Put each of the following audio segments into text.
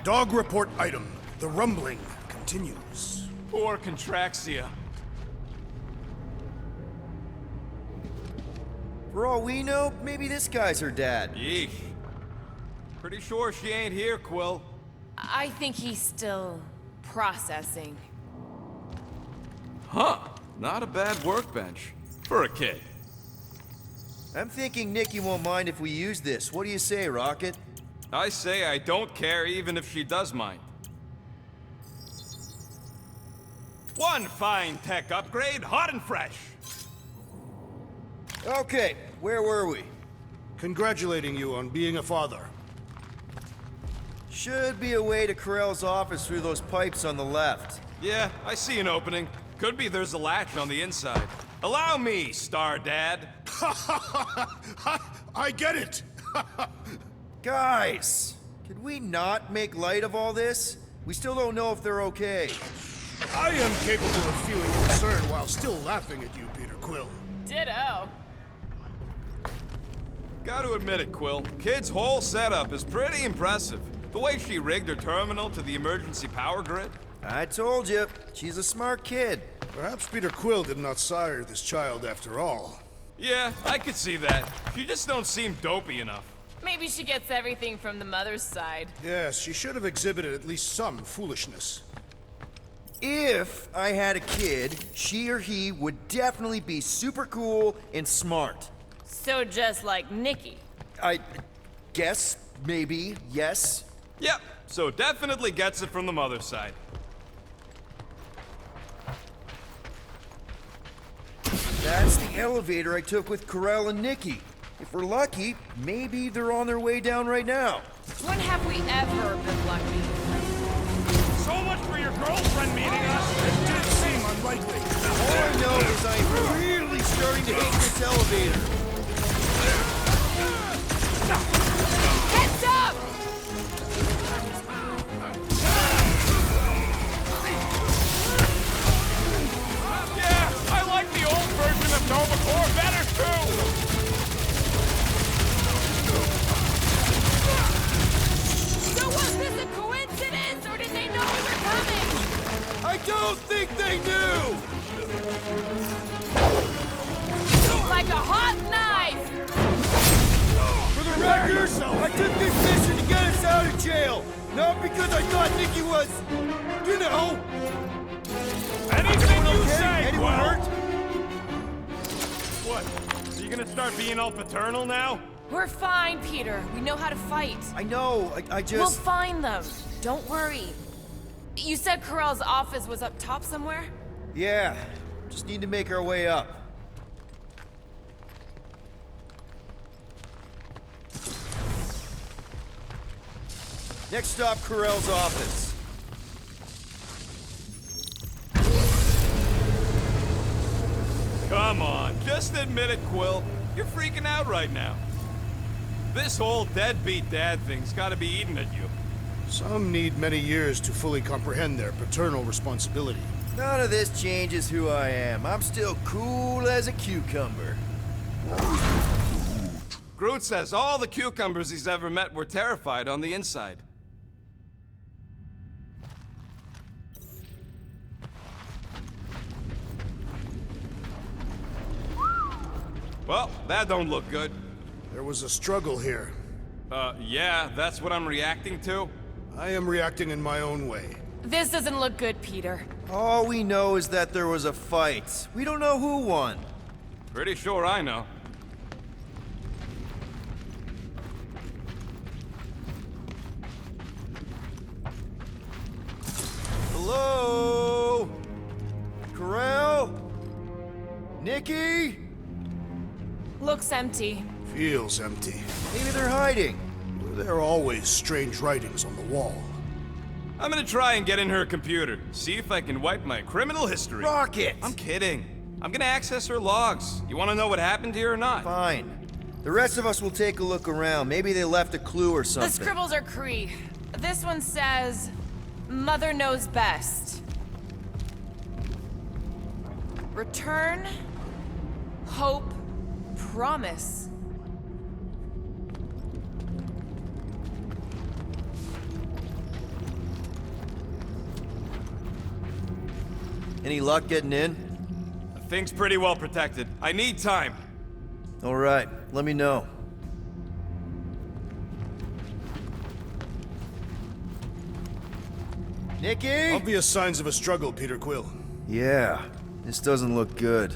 Dog report item. The rumbling continues. Poor Contraxia. For all we know, maybe this guy's her dad. Yeesh. Pretty sure she ain't here, Quill. I think he's still processing. Huh. Not a bad workbench. For a kid. I'm thinking Nikki won't mind if we use this. What do you say, Rocket? I say I don't care even if she does mind. One fine tech upgrade, hot and fresh. Okay, where were we? Congratulating you on being a father. Should be a way to Corell's office through those pipes on the left. Yeah, I see an opening. Could be there's a latch on the inside. Allow me, Star Dad. I get it! Guys, could we not make light of all this? We still don't know if they're okay. I am capable of feeling concern while still laughing at you, Peter Quill. Ditto. Gotta admit it, Quill. Kid's whole setup is pretty impressive. The way she rigged her terminal to the emergency power grid. I told you, she's a smart kid. Perhaps Peter Quill did not sire this child after all. Yeah, I could see that. She just don't seem dopey enough. Maybe she gets everything from the mother's side. Yes, she should have exhibited at least some foolishness. If I had a kid, she or he would definitely be super cool and smart. So just like Nikki. I guess, maybe, yes. Yep, so definitely gets it from the mother's side. That's the elevator I took with Corell and Nikki. If we're lucky, maybe they're on their way down right now. When have we ever been lucky? So much for your girlfriend meeting us. It did seem unlikely. All I know is I'm really starting to hate this elevator. Heads up! Yeah, I like the old version of Nova Corps better too. So was this a coincidence, or did they know we were coming? I don't think they knew! Like a hot knife! For the record, I took this mission to get us out of jail. Not because I thought Nikki was, you know. Anything you Okay? say, Anyone Quill. hurt? What? Are you gonna start being all paternal now? We're fine, Peter. We know how to fight. I know, I just... We'll find them. Don't worry. You said Corell's office was up top somewhere? Yeah, just need to make our way up. Next stop, Corell's office. Come on, just admit it, Quill. You're freaking out right now. This whole deadbeat dad thing's gotta be eating at you. Some need many years to fully comprehend their paternal responsibility. None of this changes who I am. I'm still cool as a cucumber. Groot says all the cucumbers he's ever met were terrified on the inside. Well, that don't look good. There was a struggle here. Yeah, that's what I'm reacting to. I am reacting in my own way. This doesn't look good, Peter. All we know is that there was a fight. We don't know who won. Pretty sure I know. Hello? Corell? Nikki? Looks empty. Feels empty. Maybe they're hiding. There are always strange writings on the wall. I'm gonna try and get in her computer, see if I can wipe my criminal history. Rocket! I'm kidding. I'm gonna access her logs. You wanna know what happened here or not? Fine. The rest of us will take a look around. Maybe they left a clue or The something. scribbles are Kree. This one says, Mother knows best. Return, hope, promise. Any luck getting in? The thing's pretty well protected. I need time. All right, let me know. Nikki? Obvious signs of a struggle, Peter Quill. Yeah, this doesn't look good.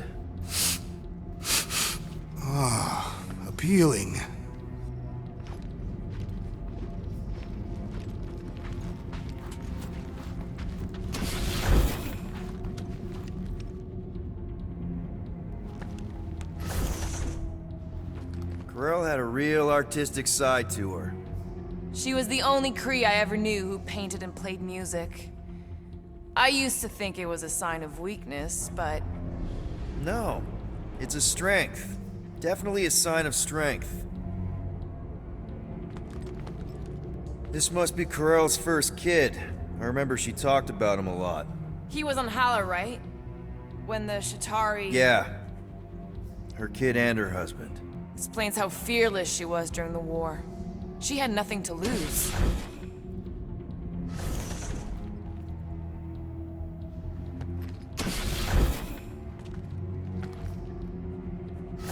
Appealing. Corell had a real artistic side to her. She was the only Kree I ever knew who painted and played music. I used to think it was a sign of weakness, but No, it's a strength. Definitely a sign of strength. This must be Corell's first kid. I remember she talked about him a lot. he was on Hala, right? When the Shatari... Yeah. Her kid and her husband. Explains how fearless she was during the war. She had nothing to lose.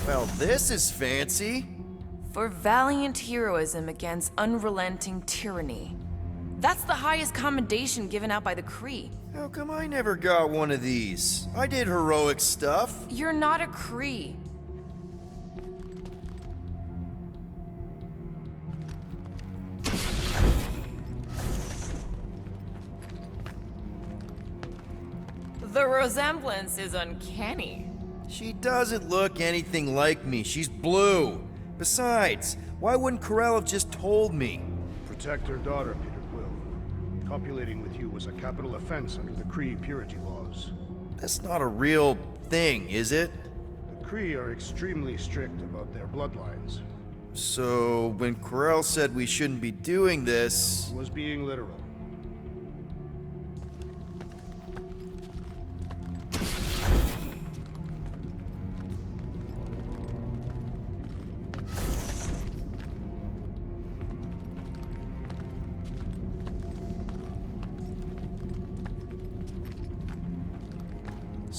Well, this is fancy. For valiant heroism against unrelenting tyranny. That's the highest commendation given out by the Kree. How come I never got one of these? I did heroic stuff. You're not a Kree. The resemblance is uncanny. She doesn't look anything like me. She's blue. Besides, why wouldn't Corell have just told me? Protect her daughter, Peter Quill. Copulating with you was a capital offense under the Kree purity laws. That's not a real thing, is it? The Kree are extremely strict about their bloodlines. So, when Corell said we shouldn't be doing this... He was being literal.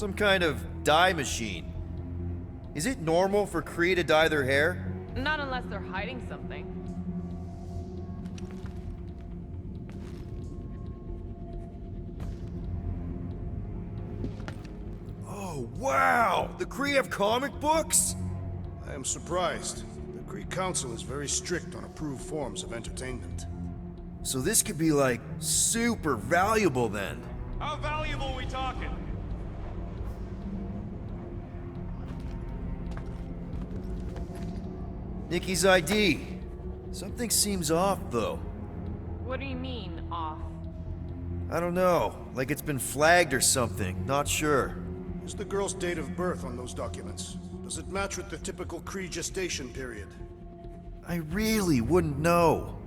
Some kind of dye machine. Is it normal for Kree to dye their hair? Not unless they're hiding something. Oh, wow! The Kree have comic books? I am surprised. The Kree Council is very strict on approved forms of entertainment. So this could be like super valuable then. How valuable are we talking? Nikki's ID. Something seems off though. What do you mean, off? I don't know, like it's been flagged or something, not sure. Is the girl's date of birth on those documents? Does it match with the typical Kree gestation period? I really wouldn't know.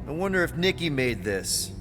I wonder if Nikki made this.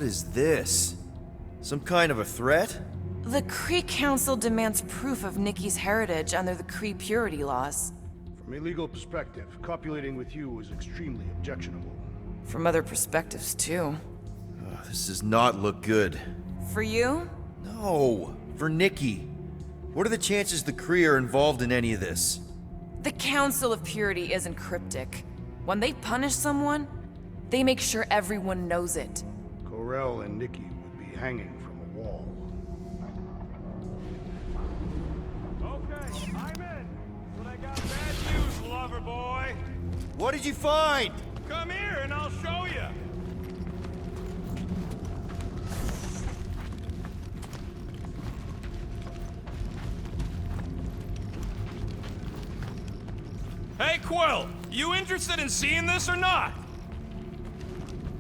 What is this? Some kind of a threat? The Kree Council demands proof of Nikki's heritage under the Kree purity laws. From a legal perspective, copulating with you is extremely objectionable. From other perspectives, too. Oh, this does not look good. For you? No, for Nikki. What are the chances the Kree are involved in any of this? The Council of Purity isn't cryptic. When they punish someone, they make sure everyone knows it. Corell and Nikki would be hanging from a wall. Okay, I'm in. But I got bad news, lover boy. What did you find? Come here and I'll show you. Hey, Quill, you interested in seeing this or not?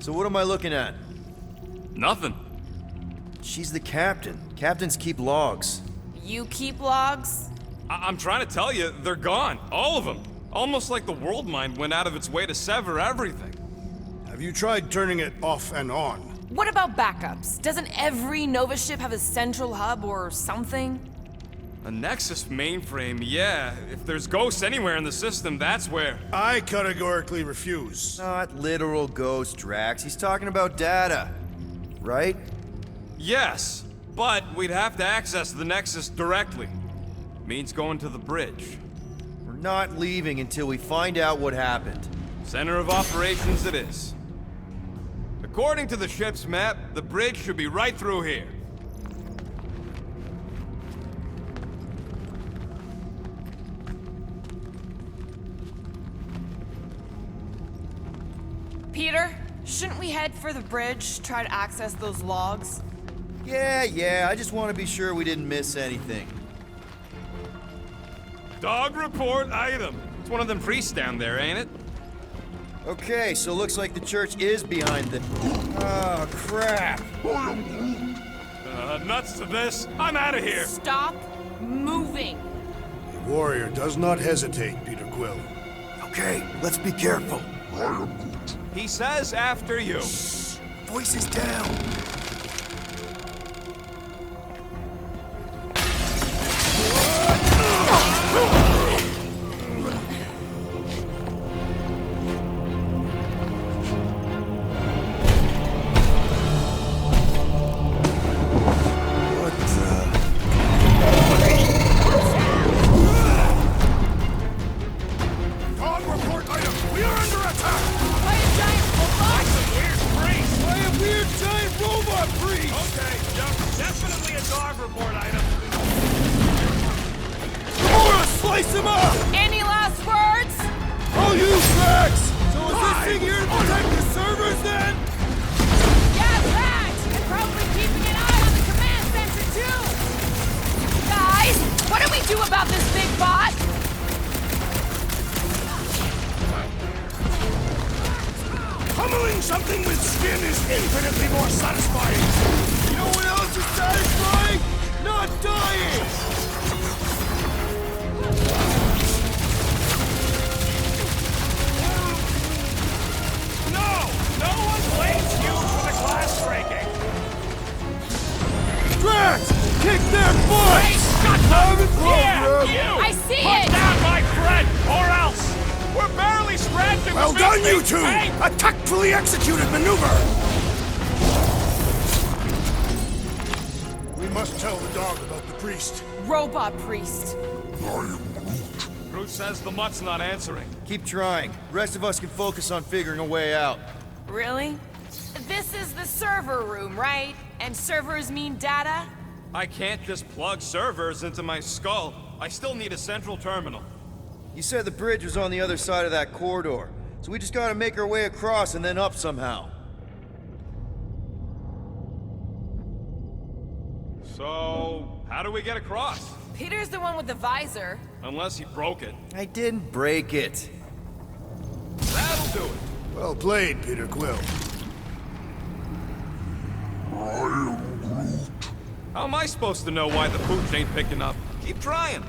So what am I looking at? Nothing. She's the captain. Captains keep logs. You keep logs? I'm trying to tell you, they're gone. All of them. Almost like the world mind went out of its way to sever everything. Have you tried turning it off and on? What about backups? Doesn't every Nova ship have a central hub or something? A Nexus mainframe, yeah. If there's ghosts anywhere in the system, that's where. I categorically refuse. Not literal ghost, Drax. He's talking about data. Right? Yes, but we'd have to access the Nexus directly. Means going to the bridge. We're not leaving until we find out what happened. Center of operations it is. According to the ship's map, the bridge should be right through here. Peter, shouldn't we head for the bridge, try to access those logs? Yeah, I just want to be sure we didn't miss anything. Dog report item. It's one of them priests down there, ain't it? Okay, so looks like the church is behind the... Oh, crap. Nuts to this. I'm out of here. Stop moving! The warrior does not hesitate, Peter Quill. Okay, let's be careful. He says after you. Voices down. Dog report item! We are under attack! By a giant robot? By a weird giant robot priest! Okay, definitely a dog report item. We're gonna slice him up! Any last words? I'll use Drax! So is this thing here to protect the servers then? Yeah, that! And probably keeping an eye on the command center, too! Guys, what do we do about this big bot? Pummeling something with skin is infinitely more satisfying! You know what else is satisfying? Not dying! No one blames you for the glass breaking. Drax! Kick their butt! Have it, program! I see Put it! down my friend, or else we're barely scratching Well the done, you surface. two! Hey! A tactfully executed maneuver! We must tell the dog about the priest. Robot priest. Groot says the mutt's not answering. Keep trying. The rest of us can focus on figuring a way out. Really? This is the server room, right? And servers mean data? I can't just plug servers into my skull. I still need a central terminal. You said the bridge was on the other side of that corridor, so we just gotta make our way across and then up somehow. So, how do we get across? Peter's the one with the visor. Unless he broke it. I didn't break it. That'll do it. Well played, Peter Quill. How am I supposed to know why the pooch ain't picking up? Keep trying.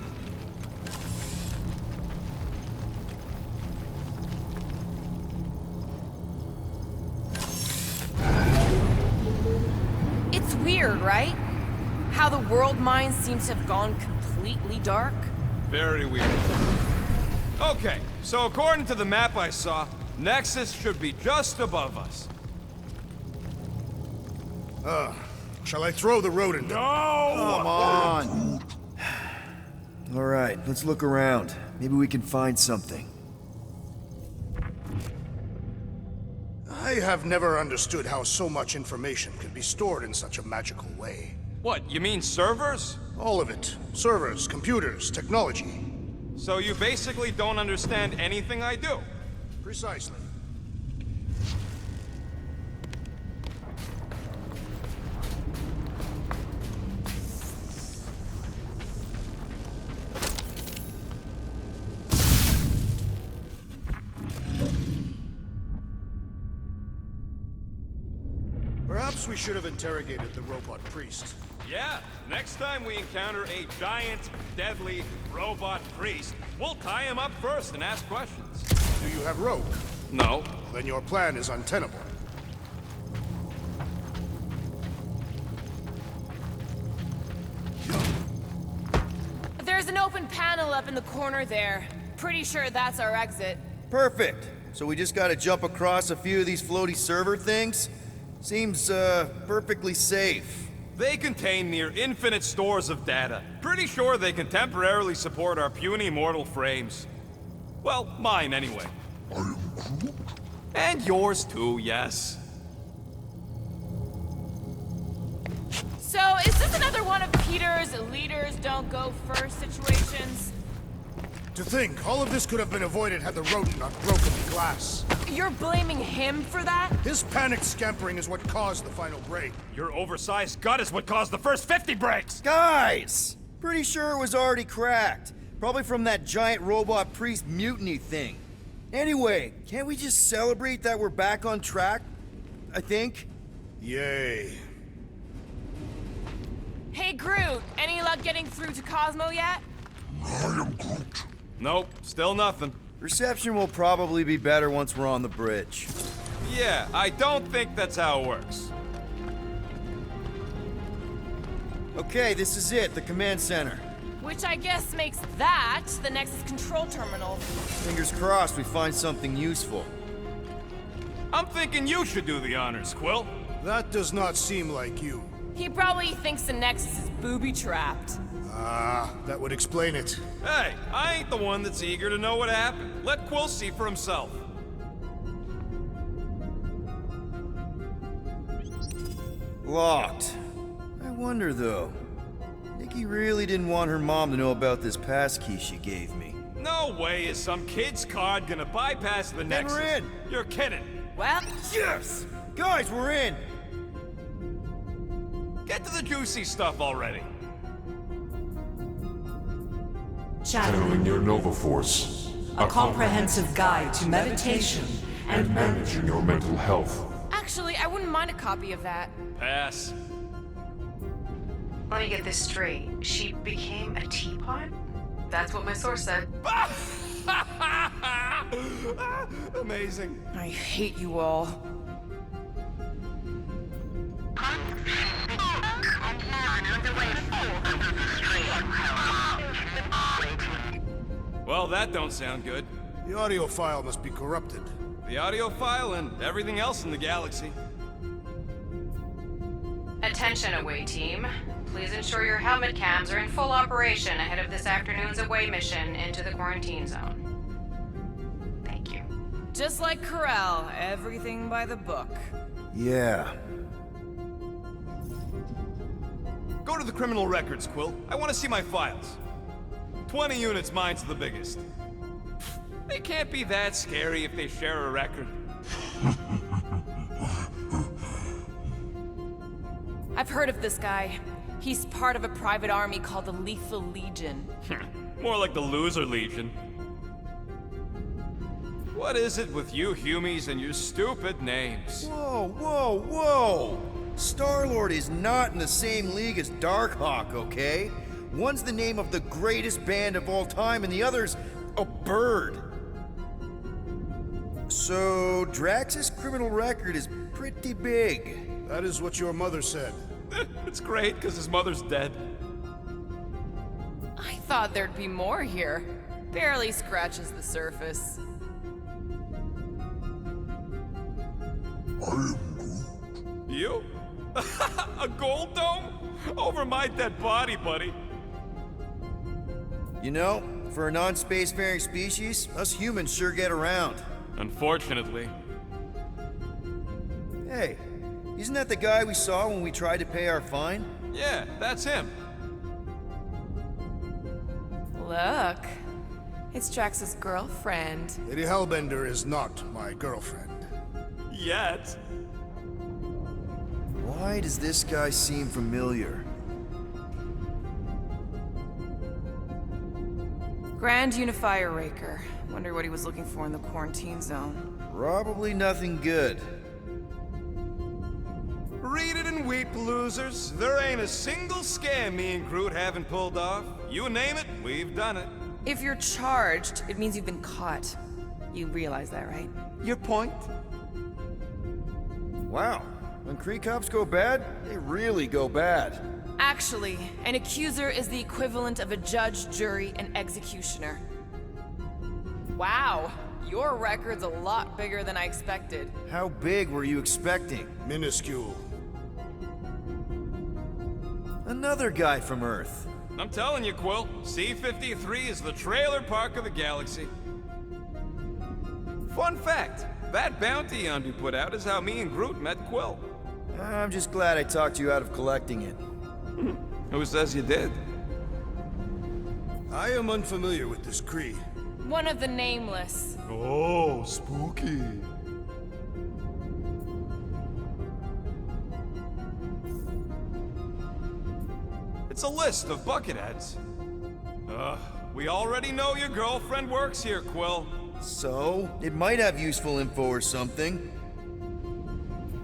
It's weird, right? How the world mind seems to have gone completely dark. Very weird. Okay, so according to the map I saw, Nexus should be just above us. Shall I throw the rodent? No! Come on! All right, let's look around. Maybe we can find something. I have never understood how so much information could be stored in such a magical way. What, you mean servers? All of it. Servers, computers, technology. So you basically don't understand anything I do? Precisely. Perhaps we should have interrogated the robot priest. Yeah, next time we encounter a giant, deadly robot priest, we'll tie him up first and ask questions. Do you have rope? No. Then your plan is untenable. There's an open panel up in the corner there. Pretty sure that's our exit. Perfect. So we just gotta jump across a few of these floaty server things? Seems, perfectly safe. They contain near infinite stores of data. Pretty sure they can temporarily support our puny mortal frames. Well, mine anyway. And yours too, yes. So, is this another one of Peter's leaders don't go first situations? To think, all of this could have been avoided had the rodent not broken the glass. You're blaming him for that? His panicked scampering is what caused the final break. Your oversized gut is what caused the first 50 breaks! Guys! Pretty sure it was already cracked. Probably from that giant robot priest mutiny thing. Anyway, can't we just celebrate that we're back on track? I think. Yay. Hey, Groot, any luck getting through to Cosmo yet? Nope, still nothing. Reception will probably be better once we're on the bridge. Yeah, I don't think that's how it works. Okay, this is it, the command center. Which I guess makes that the Nexus control terminal. Fingers crossed we find something useful. I'm thinking you should do the honors, Quill. That does not seem like you. He probably thinks the Nexus is booby-trapped. Ah, that would explain it. Hey, I ain't the one that's eager to know what happened. Let Quill see for himself. Locked. I wonder though. Nikki really didn't want her mom to know about this passkey she gave me. No way is some kid's card gonna bypass the Nexus. we're in. You're kidding. Well, Yes! Guys, we're in! Get to the juicy stuff already. Channeling your Nova Force. A comprehensive guide to meditation and managing your mental health. actually, I wouldn't mind a copy of that. Pass. Let me get this straight. She became a teapot? That's what my source said. Amazing. I hate you all. Well, that don't sound good. The audio file must be corrupted. The audio file and everything else in the galaxy. Attention, away team. Please ensure your helmet cams are in full operation ahead of this afternoon's away mission into the quarantine zone. Thank you. Just like Corel, everything by the book. Yeah. Go to the criminal records, Quill. I want to see my files. 20 units, mine's the biggest. They can't be that scary if they share a record. I've heard of this guy. He's part of a private army called the Lethal Legion. More like the Loser Legion. What is it with you Humies and your stupid names? Whoa, whoa, whoa! Star-Lord is not in the same league as Darkhawk, okay? One's the name of the greatest band of all time, and the other's a bird. So, Drax's criminal record is pretty big. That is what your mother said. It's great, because his mother's dead. I thought there'd be more here. Barely scratches the surface. You? A gold dome? Over my dead body, buddy. You know, for a non-spacefaring species, us humans sure get around. Unfortunately. Hey, isn't that the guy we saw when we tried to pay our fine? Yeah, that's him. Look. It's Drax's girlfriend. Lady Hellbender is not my girlfriend. Yet. Why does this guy seem familiar? Grand Unifier Raker. Wonder what he was looking for in the quarantine zone. Probably nothing good. Read it and weep, losers. There ain't a single scam me and Groot haven't pulled off. You name it, we've done it. If you're charged, it means you've been caught. You realize that, right? Your point? Wow. When Kree cops go bad, they really go bad. Actually, an accuser is the equivalent of a judge, jury, and executioner. Wow, your record's a lot bigger than I expected. How big were you expecting? Minuscule. Another guy from Earth. I'm telling you, Quill, C-53 is the trailer park of the galaxy. Fun fact, that bounty hunt we put out is how me and Groot met Quill. I'm just glad I talked you out of collecting it. Who says you did? I am unfamiliar with this Kree. One of the nameless. Oh, spooky. It's a list of bucketheads. We already know your girlfriend works here, Quill. So, it might have useful info or something.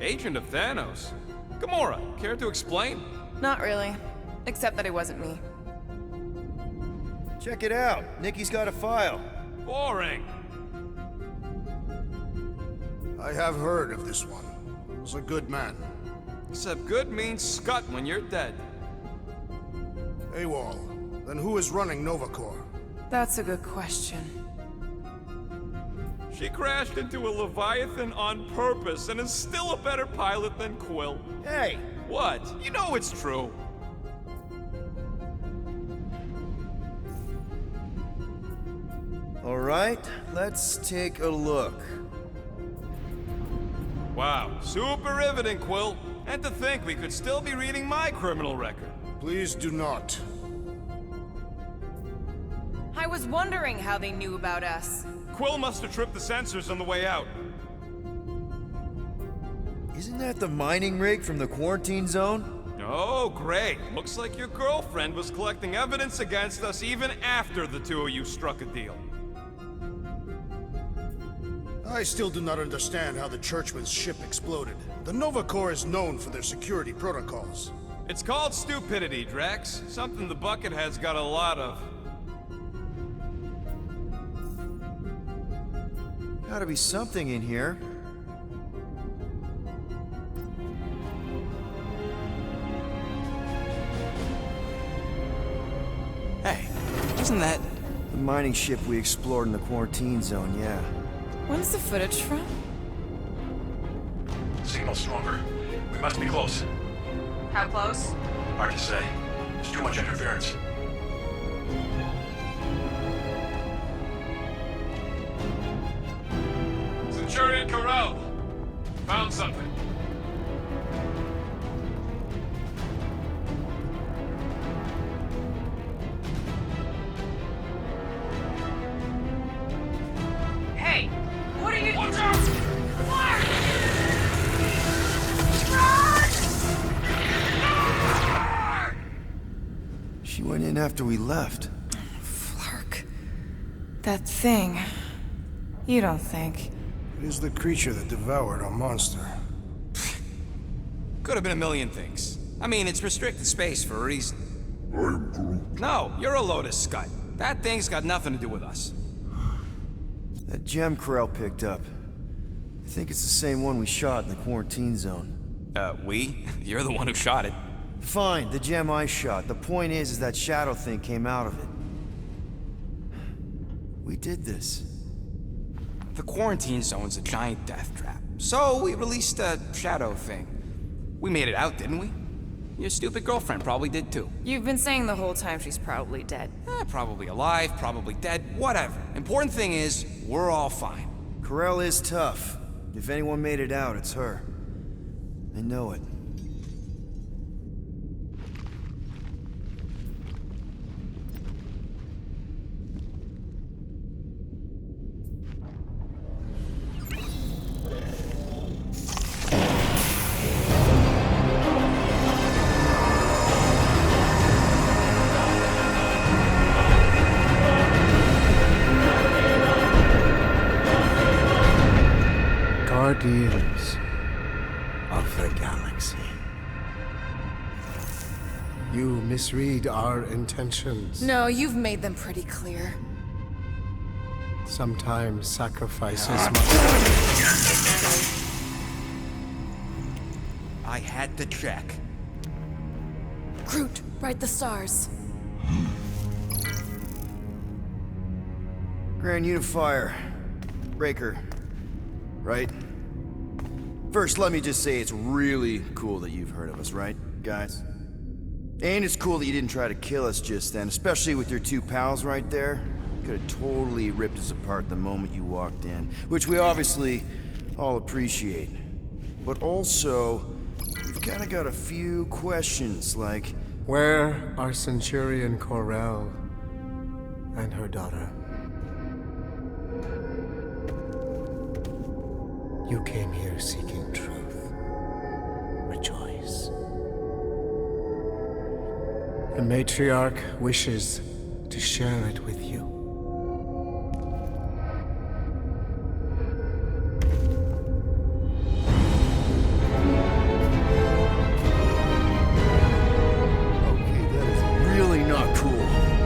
Agent of Thanos. Gamora, care to explain? Not really. Except that it wasn't me. Check it out. Nikki's got a file. Boring. I have heard of this one. Was a good man. Except good means scut when you're dead. AWOL. Then who is running Nova Corps? That's a good question. She crashed into a Leviathan on purpose and is still a better pilot than Quill. Hey! What? You know it's true. Alright, let's take a look. Wow, super riveting, Quill. And to think we could still be reading my criminal record. Please do not. I was wondering how they knew about us. Quill must have tripped the sensors on the way out. Isn't that the mining rig from the quarantine zone? Oh, great. Looks like your girlfriend was collecting evidence against us even after the two of you struck a deal. I still do not understand how the Churchman's ship exploded. The Nova Corps is known for their security protocols. It's called stupidity, Drax. Something the Buckethead's got a lot of. Gotta be something in here. Hey, isn't that... The mining ship we explored in the quarantine zone, yeah. When's the footage from? Signal stronger. We must be close. How close? Hard to say. There's too much interference. Centurion Corral! Found something. Hey, what are you... Watch out! She went in after we left. Flark. That thing. You don't think. It is the creature that devoured our monster. Could have been a million things. I mean, it's restricted space for a reason. I'm Groot. No, you're a Lotus Scud. That thing's got nothing to do with us. That gem Corell picked up. I think it's the same one we shot in the quarantine zone. We? You're the one who shot it. Fine, the gem I shot. The point is that shadow thing came out of it. We did this. The quarantine zone's a giant death trap. So we released a shadow thing. We made it out, didn't we? Your stupid girlfriend probably did too. You've been saying the whole time she's probably dead. Probably alive, probably dead, whatever. Important thing is, we're all fine. Corell is tough. If anyone made it out, it's her. I know it. Guardians of the Galaxy. You misread our intentions. No, you've made them pretty clear. Sometimes sacrifices must... I had to check. Groot, write the stars. Grand Unifier. Breaker. Right? First, let me just say it's really cool that you've heard of us, right, guys? And it's cool that you didn't try to kill us just then, especially with your two pals right there. Could have totally ripped us apart the moment you walked in, which we obviously all appreciate. But also, we've kind of got a few questions, like... Where are Centurion Corell and her daughter? You came here seeking truth. Rejoice. The Matriarch wishes to share it with you. Okay, that is really not cool.